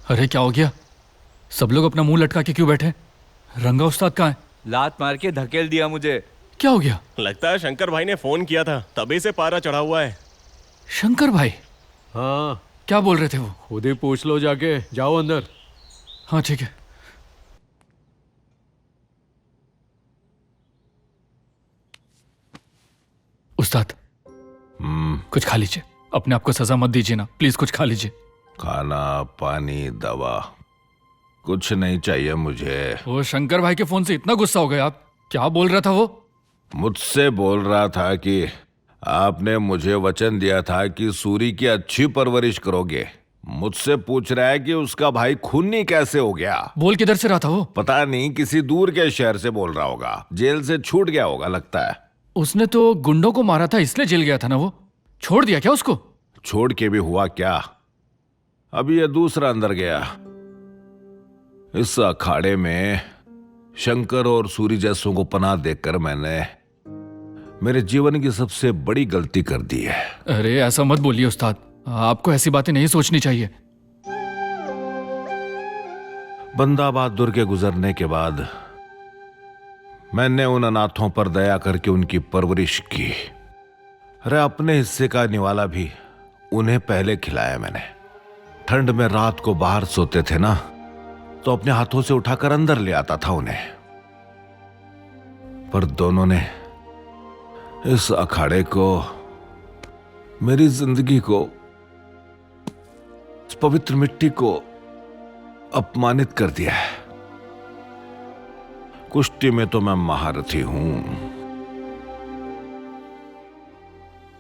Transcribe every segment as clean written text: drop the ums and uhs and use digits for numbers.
अरे क्या हो गया? सब लोग अपना मुंह लटका के क्यों बैठे? रंगा उस्ताद कहाँ है? लात मार के धकेल दिया मुझे। क्या हो गया? लगता है शंकर भाई ने फोन किया था, तभी से पारा चढ़ा हुआ है। शंकर भाई? हाँ, क्या बोल रहे थे वो? खुद ही पूछ लो जाके। जाओ अंदर। हाँ ठीक है। उस्ताद कुछ खा लीजिए, अपने आप को सजा मत दीजिए ना, प्लीज कुछ खा लीजिए। खाना पानी दवा कुछ नहीं चाहिए मुझे। वो शंकर भाई के फोन से इतना गुस्सा हो गया आप? क्या बोल रहा था वो? मुझसे बोल रहा था कि आपने मुझे वचन दिया था कि सूरी की अच्छी परवरिश करोगे। मुझसे पूछ रहा है कि उसका भाई खूनी कैसे हो गया। बोल किधर से रहा था वो? पता नहीं, किसी दूर के शहर से बोल रहा होगा। जेल से छूट गया होगा लगता है। उसने तो गुंडों को मारा था इसलिए जेल गया था ना वो। छोड़ दिया क्या उसको? छोड़ के भी हुआ क्या, अभी ये दूसरा अंदर गया। इस अखाड़े में शंकर और सूरी जैसों को पनाह देकर मैंने मेरे जीवन की सबसे बड़ी गलती कर दी है। अरे ऐसा मत बोलिए उस्ताद, आपको ऐसी बातें नहीं सोचनी चाहिए। बंदा बहादुर के गुजरने के बाद मैंने उन अनाथों पर दया करके उनकी परवरिश की। अरे अपने हिस्से का निवाला भी उन्हें पहले खिलाया मैंने। ठंड में रात को बाहर सोते थे ना, तो अपने हाथों से उठाकर अंदर ले आता था उन्हें। पर दोनों ने इस अखाड़े को, मेरी जिंदगी को, इस पवित्र मिट्टी को अपमानित कर दिया है। कुश्ती में तो मैं महारथी हूं,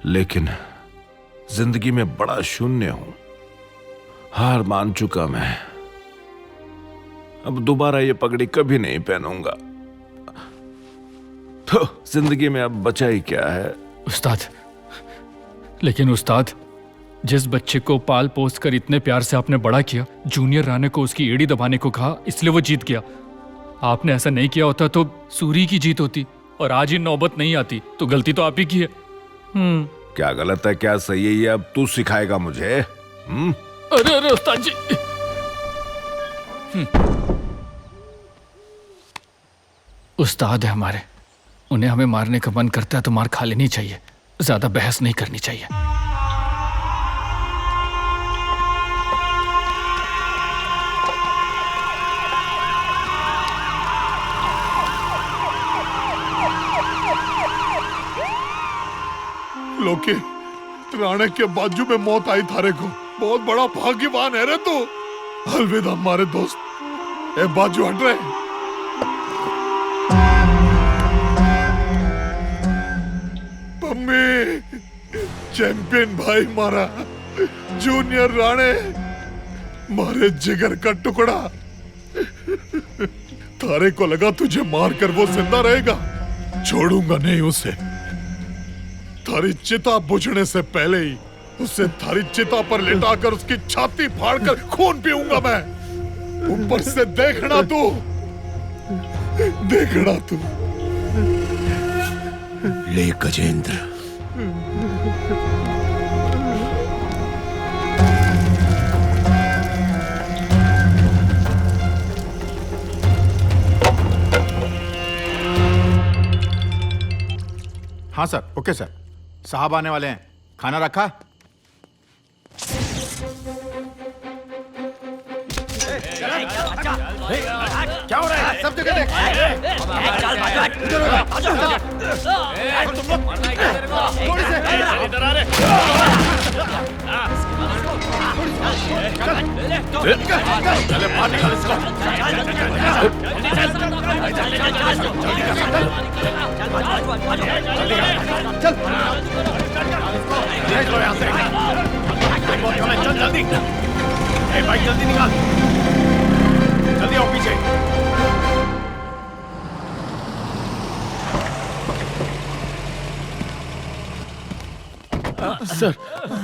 लेकिन जिंदगी में बड़ा शून्य हूं। हार मान चुका मैं। अब दोबारा ये पगड़ी कभी नहीं पहनूंगा। तो जिंदगी में अब बचा ही क्या है। उस्ताद, लेकिन उस्ताद, जिस बच्चे को पाल पोस कर इतने प्यार से आपने बड़ा किया, जूनियर राणे को उसकी एड़ी दबाने को कहा इसलिए वो जीत गया। आपने ऐसा नहीं किया होता तो सूरी की जीत होती और आज ही नौबत नहीं आती। तो गलती तो आप ही की है। क्या गलत है क्या सही है, ये अब तू सिखाएगा मुझे। अरे अरे उस्ताद जी। उस्ताद है हमारे, उन्हें हमें मारने का मन करता है तो मार खा लेनी चाहिए, ज्यादा बहस नहीं करनी चाहिए। लोके, राणे के बाजू में मौत आई थारे को। बहुत बड़ा भाग्यवान है रे तू। अलविदा हमारे दोस्त। ए बाजू हट रहे। मम्मी, चैंपियन भाई मारा, जूनियर राणे मारे जिगर का टुकड़ा। थारे को लगा तुझे मारकर वो जिंदा रहेगा? छोड़ूंगा नहीं उसे। थारी चिता बुझने से पहले ही उसे थारी चिता पर लिटाकर उसकी छाती फाड़कर खून पीऊंगा मैं। ऊपर से देखना तू, देखना तू। ले गजेंद्र, हाँ सर, ओके सर। साहब आने वाले हैं, खाना रखा? क्या हो रहा है? सब जगह देख। थोड़ी से इधर आ रहे। चले बाहर निकाल इसको। चल लो यहाँ से। चल जल्दी। बाइक जल्दी निकाल, जल्दी आओ पीछे। सर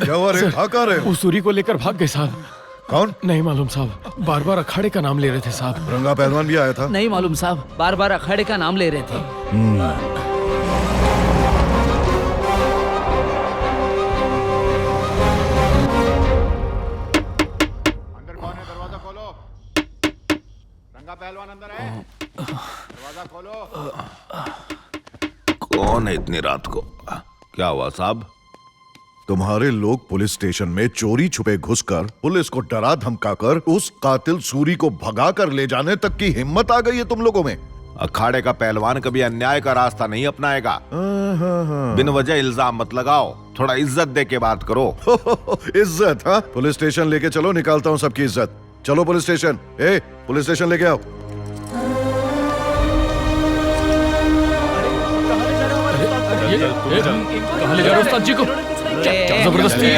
क्या हुआ रे? कहाँ रहे हो? वो सूरी को लेकर भाग गए साहब। कौन? नहीं मालूम साहब, बार बार अखाड़े का नाम ले रहे थे साहब। रंगा पहलवान भी आया था? नहीं मालूम साहब, बार बार अखाड़े का नाम ले रहे थे। अंदर कौन है? दरवाजा खोलो। कौन है इतनी रात को? क्या हुआ साहब? तुम्हारे लोग पुलिस स्टेशन में चोरी छुपे घुसकर पुलिस को डरा धमकाकर उस कातिल सूरी को भगा कर ले जाने तक की हिम्मत आ गई है तुम लोगों में। अखाड़े का पहलवान कभी अन्याय का रास्ता नहीं अपनाएगा। बिन वजह इल्जाम मत लगाओ, थोड़ा इज्जत दे के बात करो। इज्जत? हाँ, पुलिस स्टेशन लेके चलो, निकालता हूँ सबकी इज्जत। चलो पुलिस स्टेशन। पुलिस स्टेशन लेके आओ। कहाँ ले जा रहे हो उस्ताद जी को? क्या जबरदस्ती है?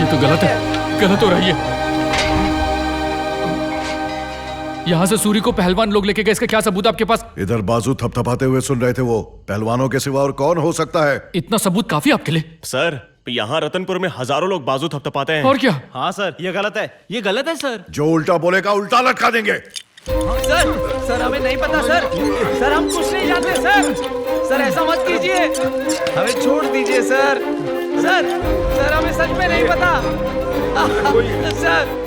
ये तो गलत है, गलत हो रही है। यहाँ से सूरी को पहलवान लोग लेके गए, इसका क्या सबूत आपके पास? इधर बाजू थपथपाते हुए सुन रहे थे वो। पहलवानों के सिवा और कौन हो सकता है? इतना सबूत काफी आपके लिए? सर, यहाँ रतनपुर में हजारों लोग बाजू थपथपाते हैं। और क्या? हाँ सर, ये गलत है, ये गलत है सर। जो उल्टा बोलेगा उल्टा लटका देंगे। सर हमें नहीं पता सर। सर हम कुछ नहीं जानते सर। सर ऐसा मत कीजिए, हमें छोड़ दीजिए सर। सर हमें सच में नहीं पता। सर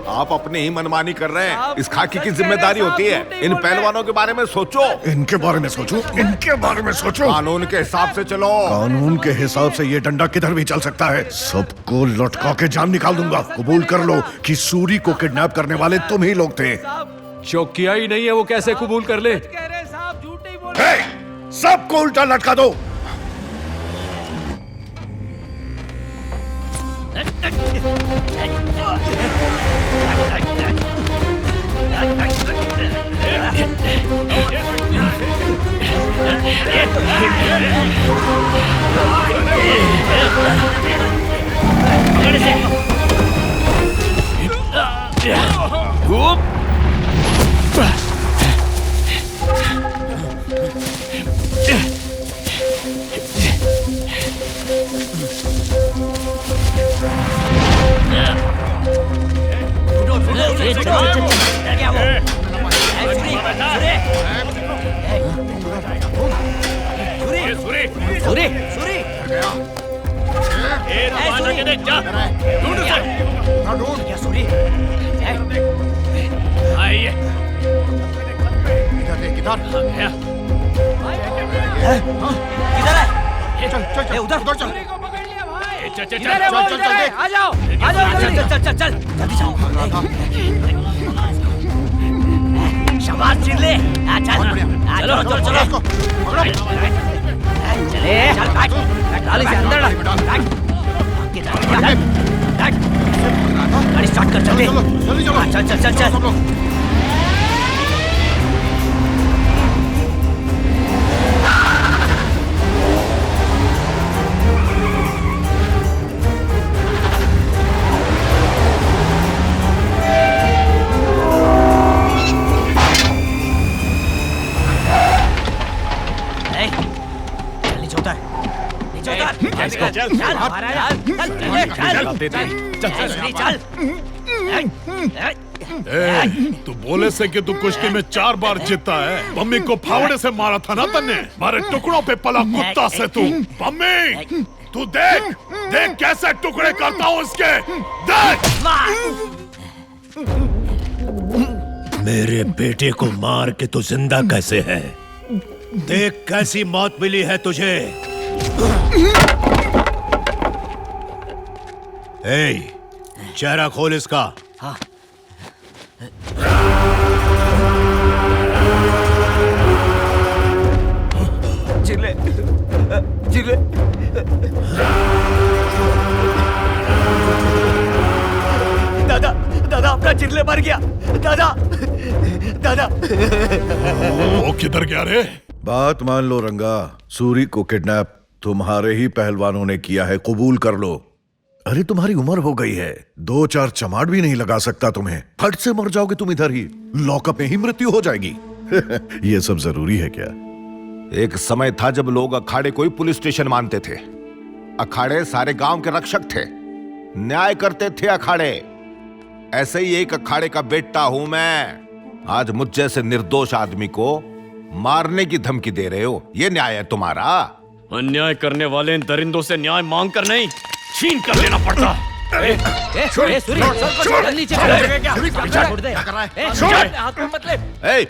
आप अपनी ही मनमानी कर रहे हैं। इस खाकी की जिम्मेदारी होती है। इन पहलवानों के बारे में सोचो। इनके बारे में सोचो, इनके बारे में सोचो। कानून के हिसाब से चलो। कानून के हिसाब से ये डंडा किधर भी चल सकता है। सबको लटका के जान निकाल दूंगा। कबूल कर लो कि सूरी को किडनैप करने वाले तुम ही लोग थे। जो किया ही नहीं है वो कैसे कबूल कर ले? कह रहे साहब, झूठ नहीं बोल रहे। सबको उल्टा लटका दो। शाबाश चिल्ले। चलो चलो चलो चले, डाली से अंदर गाड़ी स्टार्ट कर। चल चल चल चल। तू बोले से कि तू कुश्ती में 4 बार जीता है। पम्मी को फावड़े से मारा था ना तन्ने। मारे टुकड़ों पे पला कुत्ता से तू। पम्मी तू देख देख कैसे टुकड़े करता हूँ इसके। देख मेरे बेटे को मार के तू जिंदा कैसे है? देख कैसी मौत मिली है तुझे। चेहरा खोल इसका। हाँ। चिल्ले चिल्ले। दादा दादा अपना चिल्ले मर गया। दादा दादा। वो किधर गया रे? बात मान लो रंगा, सूरी को किडनैप तुम्हारे ही पहलवानों ने किया है। कबूल कर लो। अरे तुम्हारी उम्र हो गई है, 2-4 चमाट भी नहीं लगा सकता तुम्हें। फट से मर जाओगे तुम इधर ही। लॉकअप में ही मृत्यु हो जाएगी। ये सब जरूरी है क्या? एक समय था जब लोग अखाड़े को ही पुलिस स्टेशन मानते थे। अखाड़े सारे गांव के रक्षक थे, न्याय करते थे अखाड़े। ऐसे ही एक अखाड़े का बेटा हूं मैं। आज मुझ जैसे निर्दोष आदमी को मारने की धमकी दे रहे हो, ये न्याय है तुम्हारा? अन्याय करने वाले इन दरिंदों से न्याय मांग कर नहीं, छीन कर लेना पड़ता। सूरी सर को छोड़ नीचे छोड़ दे छोड़ हाथ में मत ले। ए,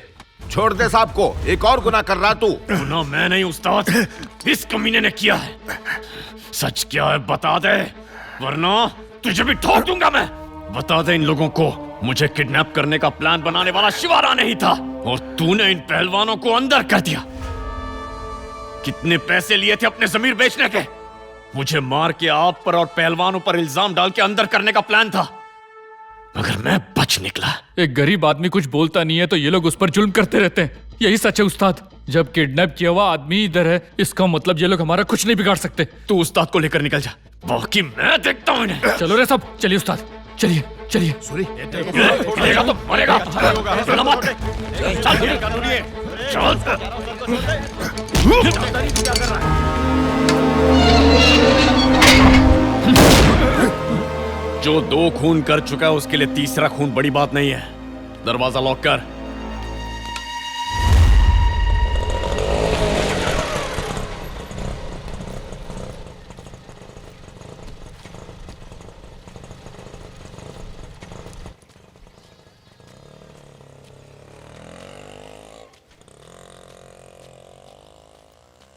छोड़ दे साहब को। एक और गुनाह कर रहा तू। गुनाह मैं नहीं उस्ताद, इस कमीने ने किया है। सच क्या है बता दे, वरना तुझे भी ठोक दूंगा मैं। बता दे इन लोगों को, मुझे किडनैप करने का प्लान बनाने वाला शिवारा नहीं था, और तूने इन पहलवानों को अंदर कर दिया। कितने पैसे लिए थे अपने जमीर बेचने के? मुझे मार के आप पर और पहलवानों पर इल्जाम डाल के अंदर करने का प्लान था, मगर मैं बच निकला। एक गरीब आदमी कुछ बोलता नहीं है तो ये लोग उस पर जुल्म करते रहते हैं। यही सच है उस्ताद। जब किडनैप किया हुआ आदमी इधर है, इसका मतलब ये लोग हमारा कुछ नहीं बिगाड़ सकते। तू उस्ताद को लेकर निकल जा, बाकी मैं देखता हूँ इन्हें। चलो रे सब, चलिए उस्ताद, चलिए चलिए। मरेगा तो मरेगा, चलो मत। जो 2 खून कर चुका है उसके लिए तीसरा खून बड़ी बात नहीं है। दरवाजा लॉक कर।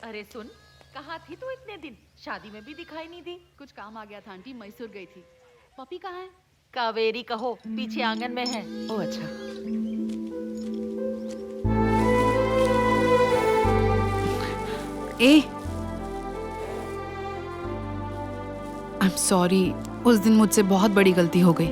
अरे सुन, कहाँ थी तू इतने दिन? शादी में भी दिखाई नहीं दी। कुछ काम आ गया था आंटी, मैसूर गई थी। पपी कहाँ है? कावेरी कहो, पीछे आंगन में है। ओह अच्छा। ए, आई एम सॉरी, उस दिन मुझसे बहुत बड़ी गलती हो गई।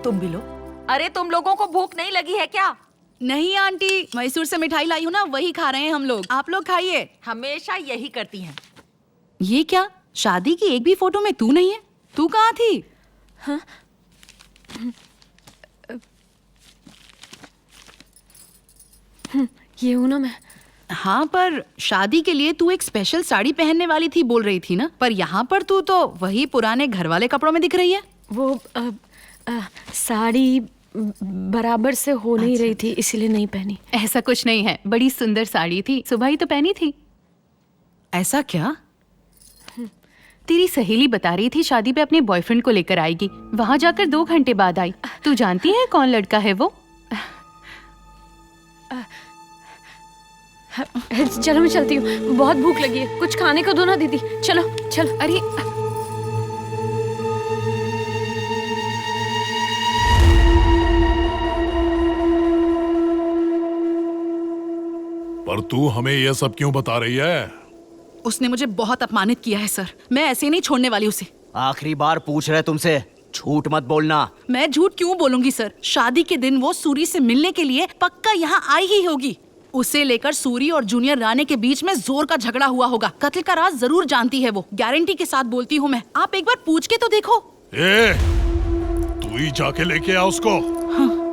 तुम भी लो। अरे तुम लोगों को भूख नहीं लगी है क्या? नहीं आंटी, मैसूर से मिठाई लाई हूँ ना, वही खा रहे हैं हम लोग। आप लोग खाइए। हमेशा यही करती हैं। ये क्या, शादी की एक भी फोटो में तू नहीं है? तू कहाँ थी? हाँ? ये हूँ ना मैं। हाँ, पर शादी के लिए तू एक स्पेशल साड़ी पहनने वाली थी बोल रही थी ना, पर यहाँ पर तू तो वही पुराने घर वाले कपड़ों में दिख रही है। वो साड़ी बराबर से हो नहीं रही थी, इसीलिए नहीं पहनी। ऐसा कुछ नहीं है, बड़ी सुंदर साड़ी थी, सुबह ही तो पहनी थी। ऐसा क्या? तेरी सहेली बता रही थी शादी पे अपने बॉयफ्रेंड को लेकर आएगी, वहां जाकर 2 घंटे बाद आई। तू जानती है कौन लड़का है वो? चलो मैं चलती हूँ, बहुत भूख लगी है, कुछ खाने को दो ना दीदी। चलो चलो। अरे पर तू हमें यह सब क्यों बता रही है? उसने मुझे बहुत अपमानित किया है सर, मैं ऐसे नहीं छोड़ने वाली उसे। आखिरी बार पूछ रहे तुमसे, झूठ मत बोलना। मैं झूठ क्यों बोलूंगी सर? शादी के दिन वो सूरी से मिलने के लिए पक्का यहाँ आई ही होगी। उसे लेकर सूरी और जूनियर राणे के बीच में जोर का झगड़ा हुआ होगा। कत्ल का राज जरूर जानती है वो, गारंटी के साथ बोलती हूँ मैं। आप एक बार पूछ के तो देखो। ए, तू ही जाके लेके आ उसको।